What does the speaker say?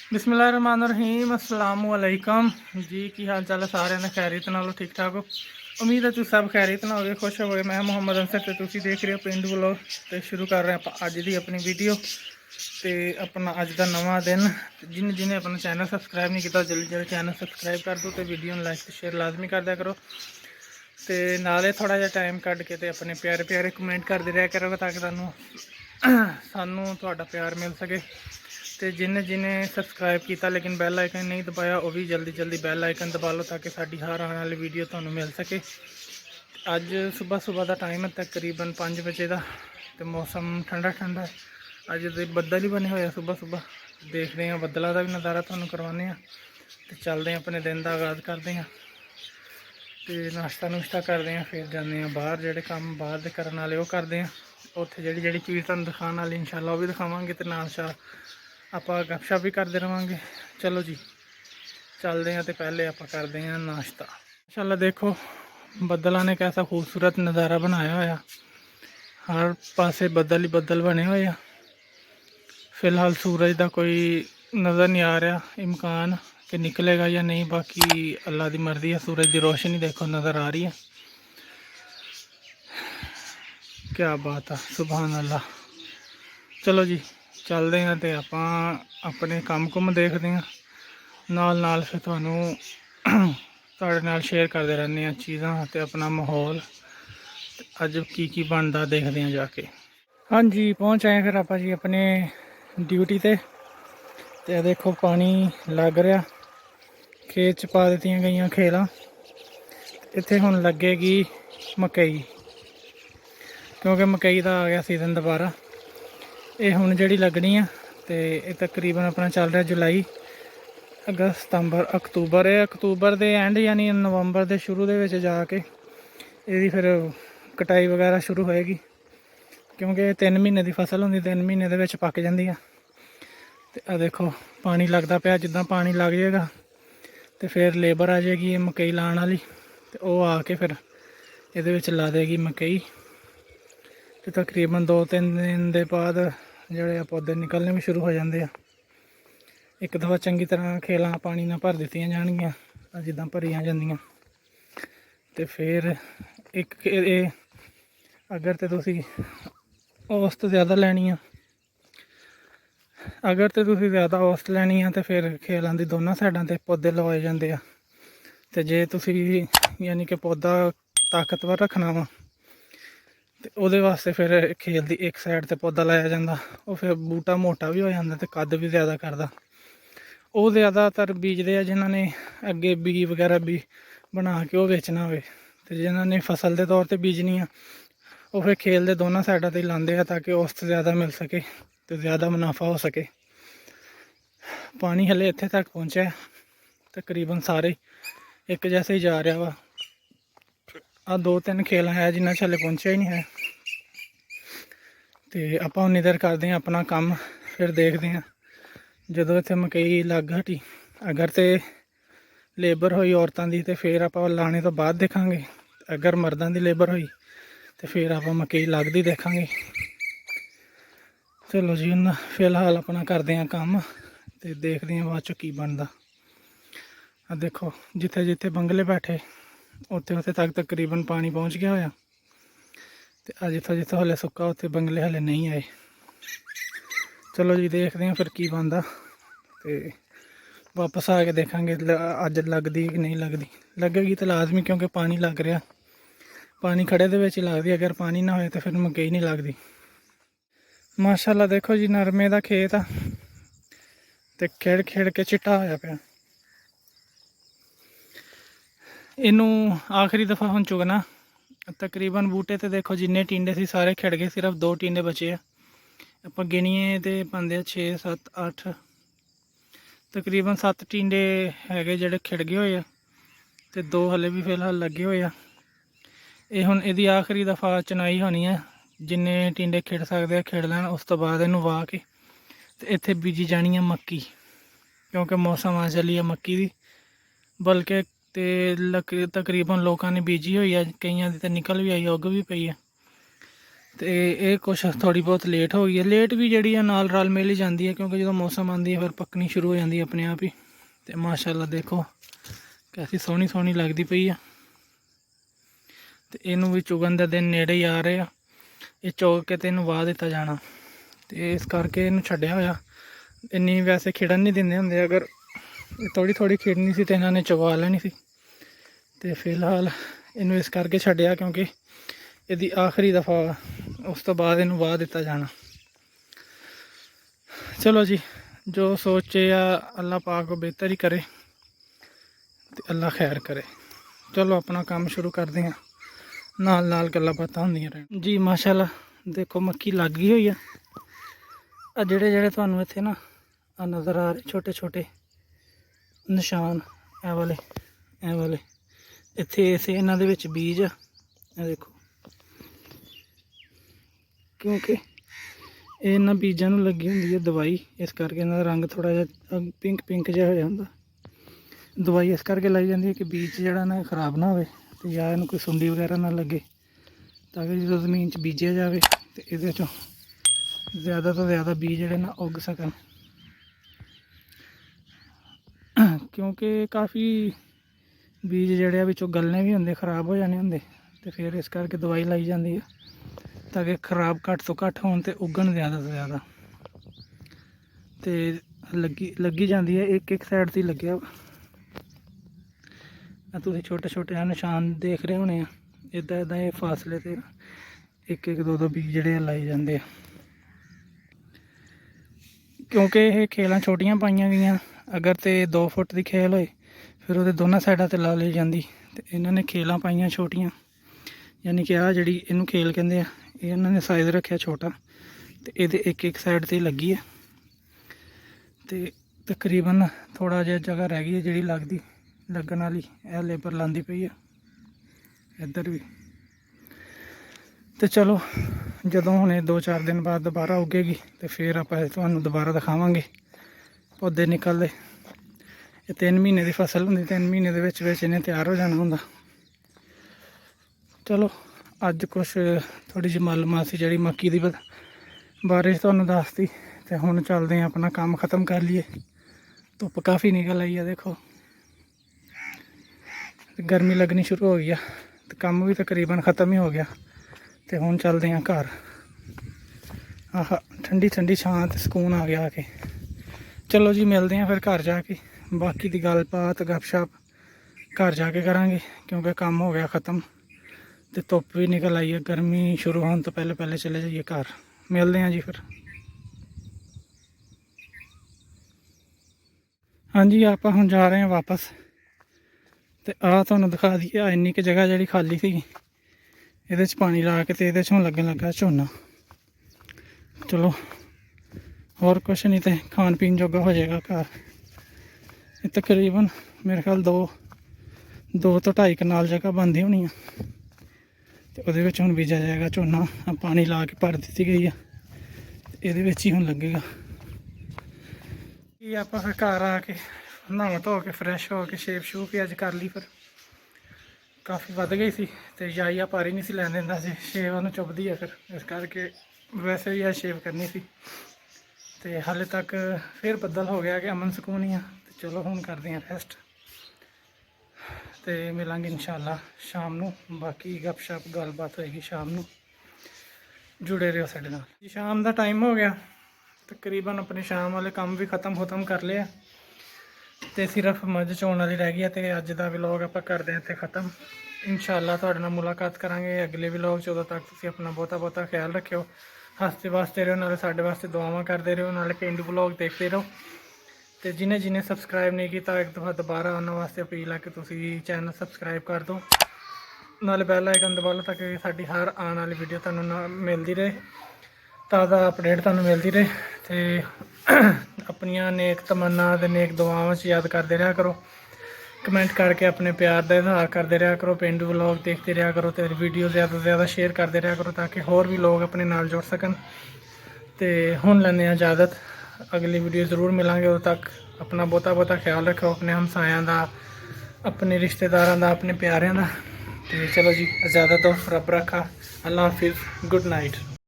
बिस्मिल्लाहिर्रहमानिर्रहीम अस्सलाम वालेकुम जी। की हाल चाल है सारे ने? खैरियत नालों ठीक ठाक हो? उम्मीद है तुम सब खैरियत ना हो, खुश हो। मैं मुहम्मद अंसर तो तुम देख रहे हो पिंड व्लॉग। तो शुरू कर रहे हैं अज की अपनी वीडियो तो अपना अज का नवा दिन। जिन्हें जिन्हें अपना चैनल सबसक्राइब नहीं किया जल्दी जल्दी चैनल सबसक्राइब कर दो, तो वीडियो लाइक तो शेयर लाजमी कर दिया करो। तो नाले थोड़ा जहा टाइम कढ़ के अपने प्यारे प्यारे कमेंट करते रहा करो ताकि सानू थोड़ा प्यार मिल सके। तो जिन्हें जिन्हें सबसक्राइब किया लेकिन बैल आइकन नहीं दबाया वह भी जल्दी जल्दी बैल आइकन दबा लो ताकि साड़ी हर आने वाली वीडियो तुम्हें मिल सके। अज सुबह सुबह का टाइम है तकरीबन 5 बजे का। तो मौसम ठंडा ठंडा अज तो बदल ही बने हुए सुबह सुबह। देखते हैं बदलों का भी नज़ारा तुम्हें करवाने। तो चलते हैं अपने दिन का आगाज़ करते हैं। तो नाश्ता नुश्ता करते हैं फिर जाने बाहर जोड़े काम बाहर के करने वाले वो करते हैं। उत्थे जी चीज़ तुम दिखाने वाली इंशाल्लाह वो भी दिखावे। तो नाल शाल आप गपशप भी करते रहेंगे। चलो जी चलते हैं। तो पहले आप करते हैं नाश्ता। इंशाल्लाह देखो बदलों ने कैसा खूबसूरत नज़ारा बनाया होया। हर पासे बदल ही बदल बने हुए हैं। फिलहाल सूरज का कोई नज़र नहीं आ रहा, इम्कान कि निकलेगा या नहीं, बाकी अल्लाह की मर्जी है। सूरज की रोशनी देखो नज़र आ रही है। क्या बात है, सुभान अल्लाह। चलो जी चलते हैं तो आप अपने काम कुम देखते हैं। नाल नाल फिर तुहानू शेयर करते रहने हैं चीज़ां तो अपना माहौल अज की बनता देखते हैं जाके। हाँ जी पहुँच आए फिर आप जी अपने ड्यूटी ते। तो देखो पानी लग रहा, खेत च पा दी गई खेलों। इत्थे हुण लगेगी मकई, क्योंकि मकई का आ गया सीजन दोबारा। ये हुण जिहड़ी लगनी है तो ये तकरीबन अपना चल रहा जुलाई अगस्त सितंबर अक्तूबर। अक्तूबर के एंड यानी नवंबर के शुरू के जाके ये फिर कटाई वगैरह शुरू होएगी, क्योंकि 3 महीने की फसल होंगी, 3 महीने के पक जाती है। तो देखो पानी लगता पाया, जिदा पानी लग जाएगा तो फिर लेबर आ जाएगी मकई लाने वाली। तो वह आके फिर ये ला देगी मकई। तो तकरीबन 2-3 दिन के बाद जोड़े पौधे निकलने भी शुरू हो जाते हैं। एक दफ़ा चंगी तरह खेलों पानी ना भर दी जाएगियाँ जिदा भरिया जांदियां। तो फिर एक अगर तो तुसी औसत ज़्यादा लैनी है, अगर तो तुसी ज़्यादा औसत लैनी है तो फिर खेलों की दोनों साइडों पर पौधे लवाए जाते हैं। तो जे तुसी यानी कि पौधा ताकतवर रखना वा तो वो वास्ते फिर खेल की एक साइड पर पौधा लाया जाता। वो फिर बूटा मोटा भी हो जाता तो कद भी ज़्यादा करता। वो ज़्यादातर बीजते हैं जिन्होंने अगे बीज वगैरह भी बना के वो बेचना हो। तो जिन्होंने फसल के तौर पर बीजनी है वो फिर खेल के दोनों साइडों पर लाते हैं ताकि औसत ज़्यादा मिल सके तो ज़्यादा मुनाफा हो सके। पानी हले इत्थे तक पहुँचा है, तकरीबन सारे एक जैसे ही जा रहा वा। आ 2-3 खेल है जिन्हें हले पहुँचा ही नहीं है। तो आप उन्नी देर करते हैं अपना काम, फिर देखते हैं जो इतने मकई लग हटी। अगर तो लेबर हुई औरतों की तो फिर आप लाने तो बाद देखा। अगर मर्दों की लेबर हुई तो फिर आप मकई लगती देखा। चलो जी उन्हें फिलहाल अपना करते हैं काम तो देखते हैं बाद चो की बनता। देखो जिथे जिथे बंगले बैठे उत्थे उत्थे तक तकरीबन पानी पहुँच गया होया। तो जिथों जिथों हले सुक्का उत्थे बंगले हले नहीं आए। चलो जी देखते हैं फिर की बनता। तो वापस आके देखा अज लगती कि नहीं लगती। लगेगी तो लाजमी, क्योंकि पानी लग रहा, पानी खड़े दे विच लगती। अगर पानी ना हो तो फिर मकई नहीं लगती। माशाल्लाह देखो जी नरमे का खेत आ तो खिड़ खिड़ के चिट्टा होया पिया। इनू आखिरी दफ़ा हम चुगना तकरीबन बूटे तो देखो जिन्ने टिंडे सी सारे खिड़ गए, सिर्फ 2 टिंडे बचे हैं। आप गिनीए तो पाते 6 7 8 तकरीबन 7 टिंडे है जोड़े खिड़ गए हुए। तो 2 हले भी फिलहाल लगे हुए आ। ये हुण इहदी आखिरी दफ़ा चुनाई होनी है, जिन्ने टिंडे खिड़ सकते खिड़ लैन। उस तो बाद इनू वाह के तो इत्थे बीजी जानी है मक्की, क्योंकि मौसम आ चली है मक्की दी। बल्कि तो तकरीबन लोगों ने बीजी हुई है, कईयां दी तो निकल भी आई, उग भी पई है। तो ये कुछ थोड़ी बहुत लेट हो गई है। लेट भी जी नाल रल मिल ही जाती है, क्योंकि जो मौसम आती है फिर पकनी शुरू हो जाती है अपने आप ही। तो माशाल्लाह देखो कैसी सोहनी सोहनी लगती पई है। तो इनू भी चुगन के दिन नेड़े ही आ रहे हैं। ये चुग के तो इनू वाह दिता जाना, तो इस करके इनू छड्डिया होया। इन्नी वैसे खिड़न नहीं देंगे होंगे, अगर थोड़ी थोड़ी खिड़नी सी तो इन्होंने चुगवा लेनी सी। तो फिलहाल इनू इस करके छड्डिया क्योंकि यदि आखिरी दफ़ा, उस तो बाद इनू वाह दिता जाना। चलो जी, जो सोचे या अल्लाह पाक को बेहतर ही करे, तो अल्लाह खैर करे। चलो अपना काम शुरू करते हैं, नाल नाल गल्लां बातां होंदियां रहन जी। माशाल्लाह देखो मक्की लग गई हुई है। आ जेड़े जेड़े तुहानूं इत्थे ना आ नज़र आ रहे छोटे छोटे निशान, ए वाले इत्थे इस इन्हां दे विच बीज आ। देखो क्योंकि इन्हां बीजां नूं लगी हुंदी है दवाई, इस करके इन्हां दा रंग थोड़ा जिहा पिंक पिंक जिहा हो जांदा। दवाई इस करके लाई जाती है कि बीज जिहड़ा ना खराब ना होवे, ते या इहनूं कोई सुंडी वगैरह ना लगे, ताकि जो जमीन च बीजिया जाए तो ये ज़्यादा तो ज़्यादा बीज जोड़े ना उग सकन। क्योंकि काफ़ी बीज जोड़े बिचों गलने भी होंगे, खराब हो जाने होंगे, तो फिर इस करके दवाई लाई जाती है ताकि खराब घट तो घट होन ते उगन ज़्यादा तो ज़्यादा। तो लगी जाती है, एक एक साइड से लग्या। तुसीं छोटे छोटे निशान देख रहे होने, इदा इदा ये फासले से एक एक दो बीज जोड़े लाई जाते हैं। क्योंकि ये खेलां छोटियां पाइयां गई, अगर तो 2 फुट की खेल होए फिर वो दोनों साइडों ते ला ली जाती। तो इन्होंने खेलां पाइयां छोटियां, यानी कि आ जी इनू खेल कहते हैं, इन्होंने साइज़ रखा छोटा, तो ये एक एक साइड से लगी है। तो तकरीबन थोड़ा जिहा जगह रह गई है जी लगन वाली, यह लेबर लाती पई है इधर भी। तो चलो जदों हुणे 2-4 दिन बाद दोबारा उगेगी तो फिर आप तुहानूं दोबारा दिखावांगे पौधे निकलते। ये 3 महीने की फसल होंदी, 3 महीने के विच विच इन्हें तैयार हो जाना होंदा। चलो अज कुछ थोड़ी जी मालूमात सी जिहड़ी मक्की दी बारे च तुहानूं दसती। तो हुण चलदे हैं अपना काम खत्म कर लीए। धुप्प काफ़ी निकल आई है, देखो गर्मी लगनी शुरू हो गई है, तो काम भी तकरीबन ख़त्म ही हो गया। तो हुण चलते हैं घर। आह ठंडी ठंडी छां ते सुकून आ गया आके। चलो जी मिलते हैं फिर घर जाके, बाकी दी गलबात गपशप घर जाके करांगे, क्योंकि काम हो गया ख़त्म। तो धुप्प भी निकल आई है, गर्मी शुरू होने तो पहले पहले चले जाइए घर। मिलते हैं जी फिर। हाँ जी, आप हम जा रहे हैं वापस। तो आ तुहानूं दिखा दईए इन्नी क जगह जी खाली सी, ये पानी ला के तो ये लगन लगा झोना। चलो और कुछ नहीं तो खान पीन जोगा हो जाएगा घर। तकरीबन मेरे ख्याल 2 तो 2.5 कनाल जगह बनती होनी है, तो वो हम बीजा जाएगा झोना। पानी ला के भर दी गई है, ये ही हम लगेगा। ये आप फिर घर आके नहा धो के फ्रैश हो के शेप शूप भी अज कर ली। फिर काफ़ी वध गई सी, तो जाइया पारी नहीं सी लैन देंदा सी, शेव उन्हें चुभदी है फिर, इस करके वैसे भी अज शेव करनी सी। तो हाले तक फिर बदल हो गया कि अमन सुकून ही आ। तो चलो हुण करते हैं रेस्ट, तो मिलांगे इंशाअल्लाह शाम नूं। बाकी गपशप गलबात होएगी शाम नूं, जुड़े रहो साडे नाल। शाम का टाइम हो गया, तकरीबन अपने शाम वाले काम भी खत्म कर लिया, तो सिर्फ मझ चोण वाली रह गई है। तो अज का व्लॉग आप करते हैं इत्थे ख़त्म। इंशाअल्लाह तुहाडे नाल मुलाकात करांगे अगले व्लॉग च। उदों तक तुसीं अपना बहुता ख्याल रखियो, हसते वास्ते रहो, नाले साडे वास्ते दुआवां करते रहो, नाले पेंडू व्लॉग देखते रहो। तो जिन्हें जिन्हें सबसक्राइब नहीं किया, एक दफ़ा दोबारा उन्होंने वास्ते अपील है कि तुसीं चैनल सबसक्राइब कर दो, नाले बैल आइकन दबा लो, ताकि साडी हर आने वाली वीडियो तुहानूं मिलती रहे, ताज़ा अपडेट तुहानूं मिलती रहे। तो अपनियां नेक तमन्ना ते नेक दुआवां च याद करते रहा करो, कमेंट करके अपने प्यार का इजहार करते रहा करो, पेंडू व्लॉग देखते रहा करो, तो वीडियो ज़्यादा से ज़्यादा शेयर करते रहा करो, ताकि होर भी लोग अपने नाल जुड़ सकन। तो हुण लैंदे इजाज़त, अगली वीडियो ज़रूर मिलांगे। उदों तक अपना बहुता ख्याल रखो, अपने हमसायां का, अपने रिश्तेदारों का, अपने प्यारिਆਂ का। तो चलो जी इजाज़त दो, रब रखा, अल्लाह हाफिज़, गुड नाइट।